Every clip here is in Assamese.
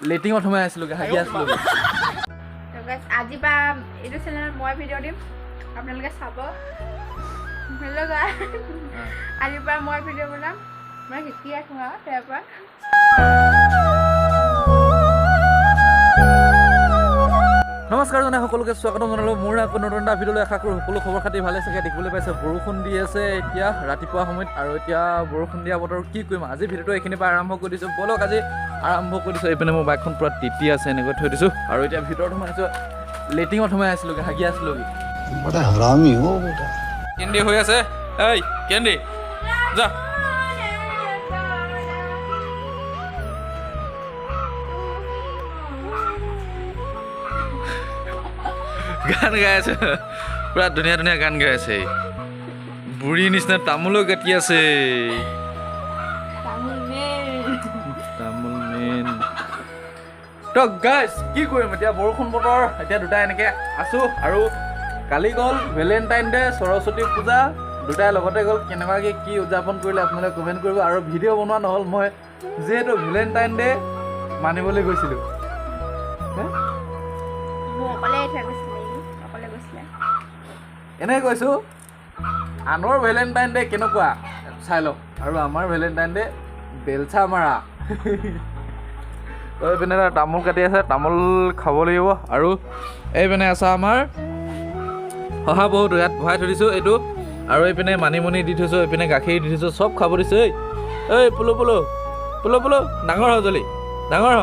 লেটিঙত সোমাই আছিলোগে হাগি আছিলোগে আজি পৰা এইটো চেনেলত মই ভিডিঅ' দিম আপোনালোকে চাব হেল্ল' গাইছ আজিৰ পৰা মই ভিডিঅ' বনাম মই শিকি আছোঁ আৰু তাৰ পৰা নমস্কাৰ জনাই সকলোকে স্বাগতম জনালোঁ মোৰ আকৌ নতুন এটা ভিডিঅ'লৈ আশা কৰোঁ সকলো খবৰ খাতি ভালে চাগে দেখিবলৈ পাইছে বৰষুণ দি আছে এতিয়া ৰাতিপুৱা সময়ত আৰু এতিয়া বৰষুণ দিয়া বতৰ কি কৰিম আজি ভিডিঅ'টো এইখিনিৰ পৰা আৰম্ভ কৰি দিছোঁ ব'লক আজি আৰম্ভ কৰি দিছোঁ এইপিনে মোৰ বাইকখন পূৰা তিতি আছে এনেকৈ থৈ দিছোঁ আৰু এতিয়া ভিতৰত সোমাইছোঁ লেটিঙত সোমাই আছিলোগে হাগি আছিলোগে কেন্দি হৈ আছে এই কেন্দি যা গান গাই আছে পুৰা ধুনীয়া ধুনীয়া গান গাই আছে বুঢ়ী নিচিনা তামোলো কাটি আছে তামোল মেইন তো গাইছ কি কৰিম এতিয়া বৰষুণ বতৰ এতিয়া দুটা এনেকৈ আছোঁ আৰু কালি গ'ল ভেলেণ্টাইন ডে সৰস্বতী পূজা দুটাই লগতে গ'ল কেনেকুৱাকৈ কি উদযাপন কৰিলে আপোনালোকে কমেণ্ট কৰিব আৰু ভিডিঅ' বনোৱা নহ'ল মই যিহেতু ভেলেণ্টাইন ডে মানিবলৈ গৈছিলোঁ এনেই কৈছোঁ আনৰ ভেলেণ্টাইন ডে কেনেকুৱা চাই লওক আৰু আমাৰ ভেলেণ্টাইন ডে বেলচা মাৰা এইপিনে তামোল কাটি আছে তামোল খাব লাগিব আৰু এইপিনে আছে আমাৰ শহা বহুত ইয়াত ভৰাই থৈ দিছোঁ এইটো আৰু এইপিনে মানিমুনি দি থৈছোঁ এইপিনে গাখীৰ দি থৈছোঁ চব খাব দিছোঁ এই পুলো পুলো পুলো পুলো ডাঙৰ হ জলি ডাঙৰ হ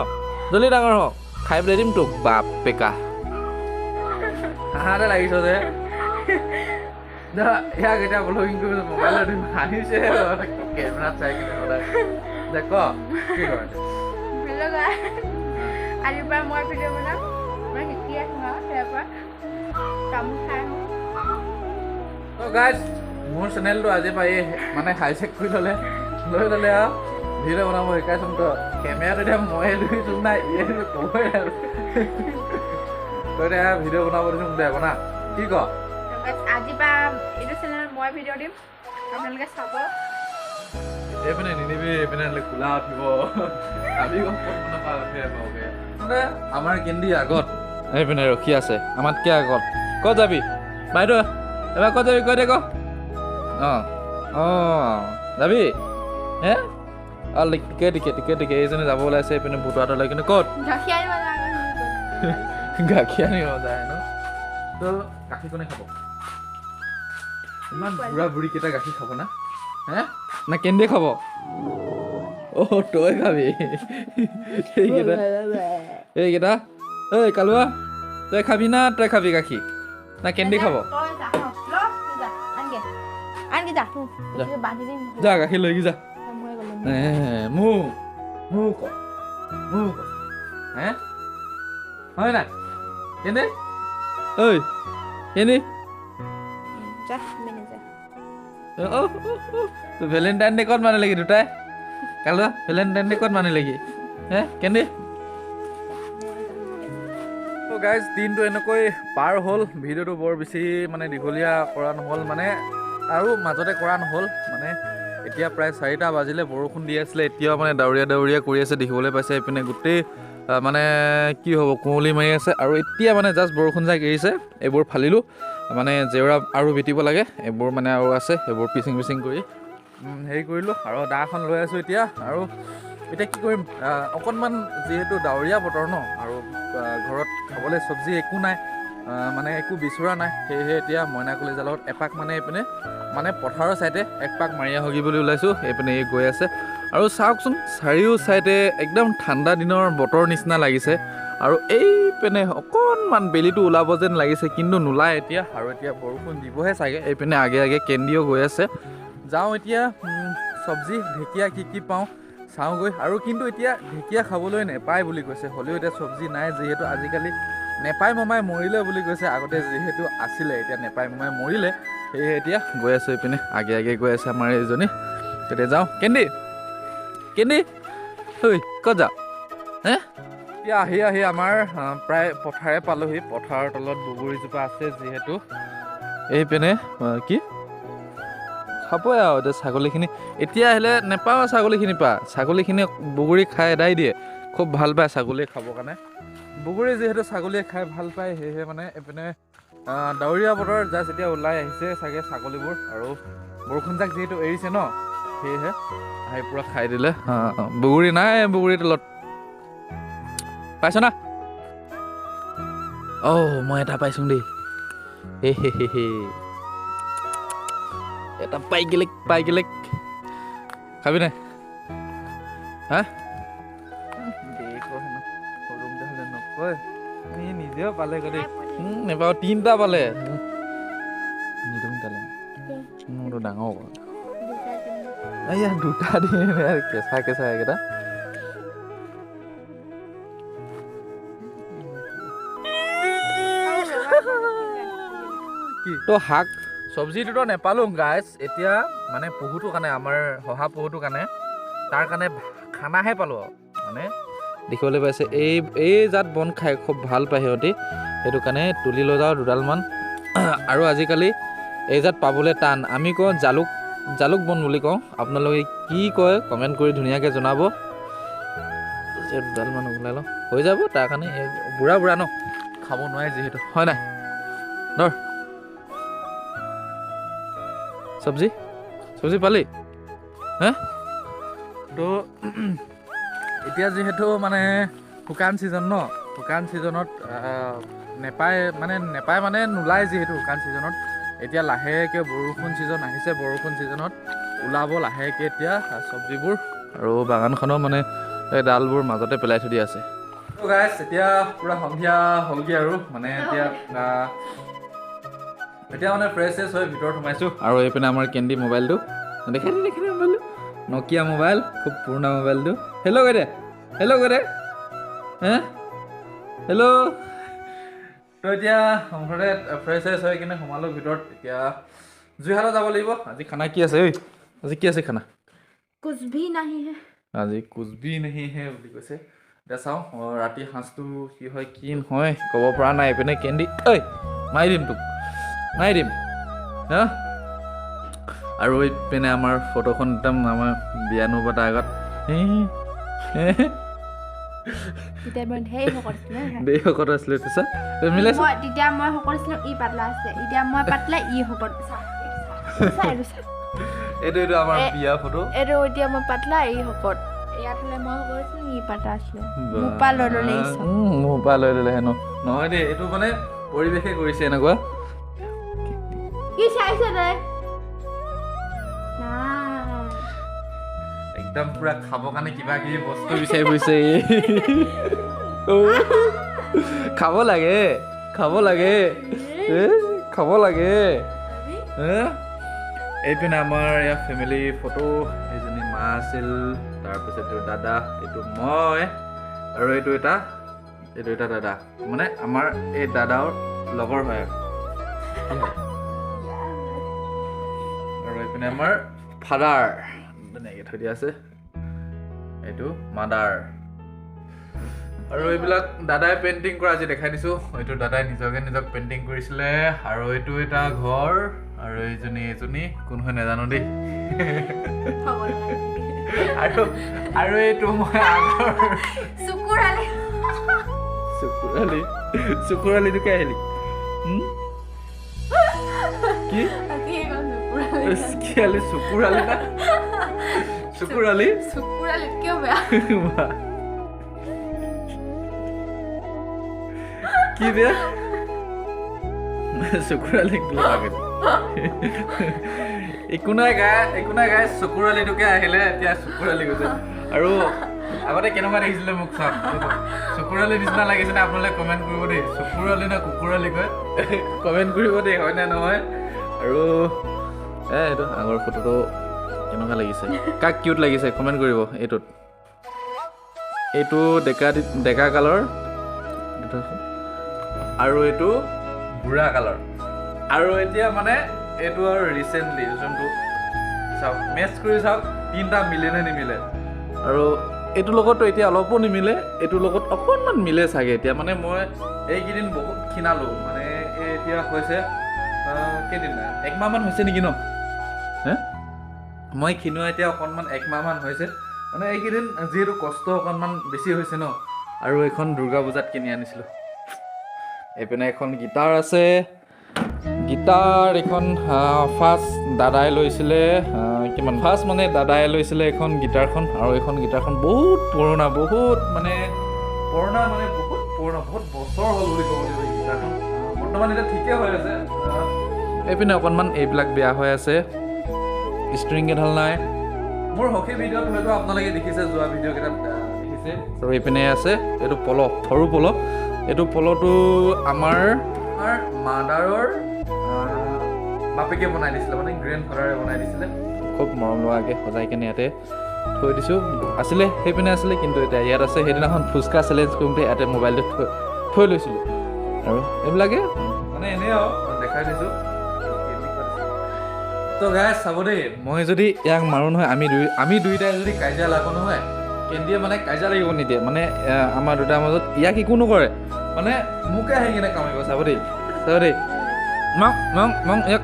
জলি ডাঙৰ হ খাই পেলাই দিম তোক বাপ পেকা হাঁহাতে লাগিছ যে ইয়াক এতিয়া ব্লগিং কৰিব মোবাইলত হাঁহিছে কেমেৰাত চাই কিনে সদায় দে ক কি কৰে হেল্ল' গাইছ আজিৰ পৰা মই ভিডিঅ' বনাম মই শিকি আছোঁ আৰু তাৰ পৰা তামোল খাই তো গাইছ মোৰ চেনেলটো আজি পৰা এই মানে হাই চেক কৰি ল'লে লৈ ল'লে আৰু ভিডিঅ' বনাব শিকাইছোন তো কেমেৰাটো এতিয়া ময়ে লৈছোঁ নাই ইয়ে ক'বই আৰু তই এতিয়া ভিডিঅ' বনাব দিছোঁ মোক দে বনা কি ক আজি পৰা এইটো চেনেলত মই ভিডিঅ' দিম আপোনালোকে চাব এইপিনে নিনিবি এইপিনে খোলা উঠিব আমি গম নাপাওঁ উঠিয়ে পাওঁগৈ আমাৰ কেন্দি আগত এইপিনে ৰখি আছে আমাতকৈ আগত ক'ত যাবি বাইদেউ এবাৰ ক'ত যাবি কৈ দে ক অঁ অঁ যাবি হে অঁ টিকে টিকে টিকে টিকে এইজনে যাব ওলাইছে এইপিনে ভূতোৱাটোলৈ কিন্তু ক'ত গাখীৰ আনিব যায় ন তো গাখীৰ কোনে খাব ইমান বুঢ়া বুঢ়ীকেইটা গাখীৰ খাব না হে না কেন্দি খাব অ' তই খাবি এইকেইটা ঐ কালুৱা তই খাবি না তই খাবি গাখীৰ না কেন্দি খাব যা গাখীৰ লৈ যা মোক হে হয় নাই কেন্দি ঐ কেন্দি ভেলেণ্টাইন ডে ক'ত মানিলেগি দুটাই কালুৱা ভেলেণ্টাইন ডে ক'ত মানিলেগি হে কেন্দি তো গাইজ দিনটো এনেকৈ পাৰ হ'ল ভিডিঅ'টো বৰ বেছি মানে দীঘলীয়া কৰা নহ'ল মানে আৰু মাজতে কৰা নহ'ল মানে এতিয়া প্ৰায় 4টা বাজিলে বৰষুণ দি আছিলে এতিয়াও মানে ডাৱৰীয়া ডাৱৰীয়া কৰি আছে দেখিবলৈ পাইছে এইপিনে গোটেই মানে কি হ'ব কুঁৱলী মাৰি আছে আৰু এতিয়া মানে জাষ্ট বৰষুণ যাক এৰিছে এইবোৰ ফালিলোঁ মানে জেওৰা আৰু বিটিব লাগে এইবোৰ মানে আৰু আছে এইবোৰ পিচিং কৰি হেৰি কৰিলোঁ আৰু দাখন লৈ আছোঁ এতিয়া আৰু এতিয়া কি কৰিম অকণমান যিহেতু ডাৱৰীয়া বতৰ ন আৰু ঘৰত খাবলৈ চব্জি একো নাই মানে একো বিচৰা নাই সেয়েহে এতিয়া মইনা কলিজাৰ লগত এপাক মানে এইপিনে মানে পথাৰৰ ছাইডে একপাক মাৰি আহগিবলৈ ওলাইছোঁ এইপিনে এই গৈ আছে আৰু চাওকচোন চাৰিও ছাইডে একদম ঠাণ্ডা দিনৰ বতৰ নিচিনা লাগিছে আৰু এইপিনে অকণমান বেলিটো ওলাব যেন লাগিছে কিন্তু নোলায় এতিয়া আৰু এতিয়া বৰষুণ দিবহে চাগে এইপিনে আগে আগে কেন্দিও গৈ আছে যাওঁ এতিয়া চব্জি ঢেকীয়া কি পাওঁ চাওঁগৈ আৰু কিন্তু এতিয়া ঢেকীয়া খাবলৈ নেপায় বুলি কৈছে হ'লেও এতিয়া চব্জি নাই যিহেতু আজিকালি নেপাই মমাই মৰিলে বুলি কৈছে আগতে যিহেতু আছিলে এতিয়া নেপাই মমাই মৰিলে সেয়েহে এতিয়া গৈ আছোঁ এইপিনে আগে আগে গৈ আছে আমাৰ এইজনী তেতিয়া যাওঁ কেন্দি ঐ ক'ত যাওঁ হে এতিয়া আহি আমাৰ প্ৰায় পথাৰে পালোহি পথাৰৰ তলত বগৰীজোপা আছে যিহেতু এইপিনে কি খাবই আৰু এতিয়া ছাগলীখিনি এতিয়া আহিলে নেপাওঁ ছাগলীখিনিৰ পৰা ছাগলীখিনি বগৰী খাই এদাই দিয়ে খুব ভাল পায় ছাগলীয়ে খাবৰ কাৰণে বগৰী যিহেতু ছাগলীয়ে খাই ভাল পায় সেয়েহে মানে এইপিনে ডাৱৰীয়া বতৰ জাষ্ট এতিয়া ওলাই আহিছে চাগে ছাগলীবোৰ আৰু বৰষুণজাক যিহেতু এৰিছে ন সেয়েহে আহি পূৰা খাই দিলে বগৰী নাই বগৰীৰ তলত পাইছ না মই এটা পাইছোঁ দেই হে এটা পাই গেলেক খাবি নাই হা নকয় নিজেও পালে গ'লে নেপাওঁ 3টা পালে নিদিওঁ তালে মোৰতো ডাঙৰ এয়া 2টা দিয়ে কেঁচা এইকেইটা তো শাক চব্জিটোতো নেপালোঁ গাইজ এতিয়া মানে পহুটোৰ কাৰণে আমাৰ শহা পহুটোৰ কাৰণে তাৰ কাৰণে খানাহে পালোঁ মানে দেখিবলৈ পাইছে এই জাত বন খাই খুব ভাল পায় সিহঁতি সেইটো কাৰণে তুলি লৈ যাওঁ 2ডালমান আৰু আজিকালি এই জাত পাবলৈ টান আমি কওঁ জালুক বন বুলি কওঁ আপোনালোকে কি কয় কমেণ্ট কৰি ধুনীয়াকৈ জনাব 2ডালমান ওলাই লওঁ হৈ যাব তাৰ কাৰণে বুঢ়া ন খাব নোৱাৰে যিহেতু হয় নাই ধৰ চব্জি পালি হে তো এতিয়া যিহেতু মানে শুকান ছিজন ন শুকান ছিজনত নেপায় মানে নোলায় যিহেতু শুকান ছিজনত এতিয়া লাহেকৈ বৰষুণ ছিজন আহিছে বৰষুণ ছিজনত ওলাব লাহেকৈ এতিয়া চব্জিবোৰ আৰু বাগানখনৰ মানে এই ডালবোৰ মাজতে পেলাই থৈ দিয়া আছে তো গাইজ এতিয়া পূৰা সন্ধিয়া হ'লগৈ আৰু মানে এতিয়া মানে ফ্ৰেছ হৈ ভিতৰত সোমাইছোঁ আৰু এইপিনে আমাৰ কেণ্ডি মোবাইলটো দেখাই মোবাইলটো নকিয়া মোবাইল খুব পুৰণা মোবাইলটো হেল্ল' কৈ দে হে হেল্ল' তো এতিয়া মুঠতে ফ্ৰেছ হৈ কিনে সোমালোঁ ভিতৰত এতিয়া যোৰহাটত যাব লাগিব আজি খানা কি আছে আজি কি আছে খানা কুছ ভি নাহি হে আজি কুছ ভি নাহি হে বুলি কৈছে এতিয়া চাওঁ ৰাতি সাঁজটো কি হয় কি নহয় ক'ব পৰা নাই এইপিনে কেণ্ডি মাৰি দিম হা আৰু এইপিনে আমাৰ ফটোখন একদম আমাৰ বিয়ানো পতাৰ আগত তেতিয়া মই দেই শকত আছিলে পিছত মিলাইছো তেতিয়া মই শকত আছিলোঁ ই পাতলা আছে এতিয়া মই পাতলা ই শকত এইটো আমাৰ বিয়া ফটো এইটো এতিয়া মই পাতলা ই শকত ইয়াত হ'লে মই শকত আছিলোঁ ই পাতলা আছিলোঁ মোৰ পৰা লৈ ল'লে হেনো নহয় দেই এইটো মানে পৰিৱেশে কৰিছে এনেকুৱা কি চাইছে তই একদম পুৰা খাবৰ কাৰণে কিবা কিবি বস্তু বিচাৰি ফুৰিছে খাব লাগে এইপিনে আমাৰ ইয়াৰ ফেমিলি ফটো এইজনী মা আছিল তাৰপিছত এইটো দাদা এইটো মই আৰু এইটো এটা দাদা মানে আমাৰ এই দাদাৰ লগৰ হয় আৰু এইপিনে আমাৰ ফাদাৰ ধুনীয়াকৈ থৈ দিয়া আছে এইটো মাদাৰ আৰু এইবিলাক দাদাই পেইণ্টিং কৰা আজি দেখাই দিছোঁ এইটো দাদাই নিজক পেইণ্টিং কৰিছিলে আৰু এইটো এটা ঘৰ আৰু এইজনী কোন হয় নাজানো দেই আৰু এইটো মই আগৰ চকুৰালিটোকে আহিলি কি চকুৰালি কিয় বেয়া কি বেয়া চকুৰালি একো নাই গাই চকুৰালিটোকে আহিলে এতিয়া চকুৰালি গৈছে আৰু আগতে কেনেকুৱা দেখিছিলে মোক চাওক চকুৰালি নিচিনা লাগিছে নে আপোনালোকে কমেণ্ট কৰিব দেই চকুৰালি নে কুকুৰালি কয় কমেণ্ট কৰিব দেই হয় নে নহয় আৰু এইটো আগৰ ফটোটো কেনেকুৱা লাগিছে কাক কিউট লাগিছে কমেণ্ট কৰিব এইটো ডেকা কালৰ আৰু এইটো বুঢ়া কালৰ আৰু এতিয়া মানে এইটো আৰু ৰিচেণ্টলি যোনটো চাওক মেচ কৰি চাওক 3টা মিলে নে নিমিলে আৰু এইটোৰ লগততো এতিয়া অলপো নিমিলে এইটোৰ লগত অকণমান মিলে চাগে এতিয়া মানে মই এইকেইদিন বহুত ক্ষীণালোঁ মানে এতিয়া হৈছে কেইদিন 1 মাহমান হৈছে নেকি ন হে মই ক্ষীণোৱা এতিয়া অকণমান 1 মাহমান হৈছে মানে এইকেইদিন যিহেতু কষ্ট অকণমান বেছি হৈছে ন আৰু এইখন দুৰ্গা পূজাত কিনি আনিছিলোঁ এইপিনে এখন গীটাৰ আছে গীটাৰ এখন ফাৰ্ষ্ট দাদাই লৈছিলে কিমান ফাৰ্ষ্ট মানে দাদাই লৈছিলে এখন গীটাৰখন আৰু এইখন গীটাৰখন বহুত পুৰণা মানে বহুত বছৰ হ'ল বুলি ক'ব লাগিব এই গীটাৰখন বৰ্তমান এতিয়া ঠিকে হৈ আছে এইপিনে অকণমান এইবিলাক বেয়া হৈ আছে ষ্ট্ৰিং কেইডাল নাই মোৰ হকী ভিডিঅ'ত হয়তো আপোনালোকে দেখিছে যোৱা ভিডিঅ' কেইটাত দেখিছে আৰু এইপিনে আছে এইটো সৰু পল এইটো পলটো আমাৰ মাদাৰৰ বাপেকে বনাই দিছিলে মানে গ্ৰেণ্ডফাদাৰে বনাই দিছিলে খুব মৰম লগাকৈ সজাই কেনে ইয়াতে থৈ দিছোঁ আছিলে সেইপিনে আছিলে কিন্তু এতিয়া ইয়াত আছে সেইদিনাখন ফুচকা চেলেঞ্জ কৰোঁতে ইয়াতে মোবাইলটো থৈ লৈছিলোঁ আৰু এইবিলাকে মানে এনেই আৰু দেখাই দিছোঁ তো গাইজ চাব দেই মই যদি ইয়াক মাৰোঁ নহয় আমি দুইটাই যদি কাজিয়া লাগো নহয় কেন্দ্ৰীয়ে মানে কাজিয়া লাগিব নিদিয়ে মানে আমাৰ দুটাৰ মাজত ইয়াক একো নকৰে মানে মোকে আহি কিনে কামিব চাব দেই ইয়াক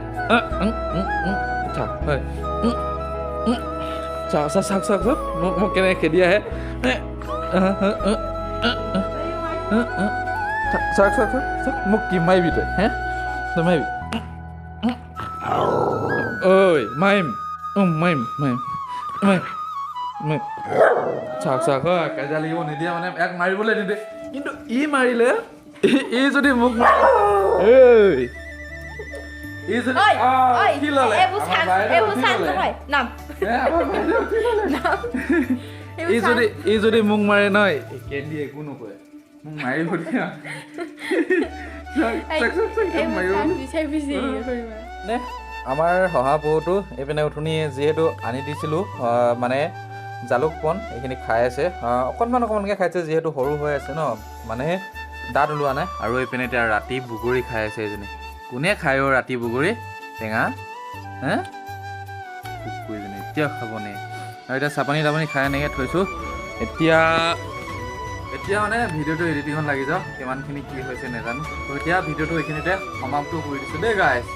হয় চাওক মোক কেনেকৈ খেদি আহে চাওক মোক কি মাৰিবি তই তই মাৰিবি ঐ মাৰিম চাওক হয় কাজিয়া লাগিব নিদিয়ে মানে ইয়াক মাৰিবলৈ নিদিয়ে কিন্তু ই মাৰিলে ই যদি মোক ই যদি মোক মাৰে নহয় কেন্দি একো নকৰে মোক মাৰিব দিয়া আমাৰ শহাপহুটো এইপিনে উঠনি যিহেতু আনি দিছিলোঁ মানে জালুক পন এইখিনি খাই আছে অকণমানকৈ খাইছে যিহেতু সৰু হৈ আছে ন মানে দাঁত ওলোৱা নাই আৰু এইপিনে এতিয়া ৰাতি বগৰী খাই আছে এজনী কোনে খায় ৰাতি বগৰী টেঙা কুকুৰজনী এতিয়া খাব নে আৰু এতিয়া চাপানি তাপানি খাই এনেকৈ থৈছোঁ এতিয়া মানে ভিডিঅ'টো এডিটিঙত লাগি যাওঁ কিমানখিনি কি হৈছে নাজানো তো এতিয়া ভিডিঅ'টো এইখিনিতে সমাপ্ত কৰি দিছোঁ দেই গাইজ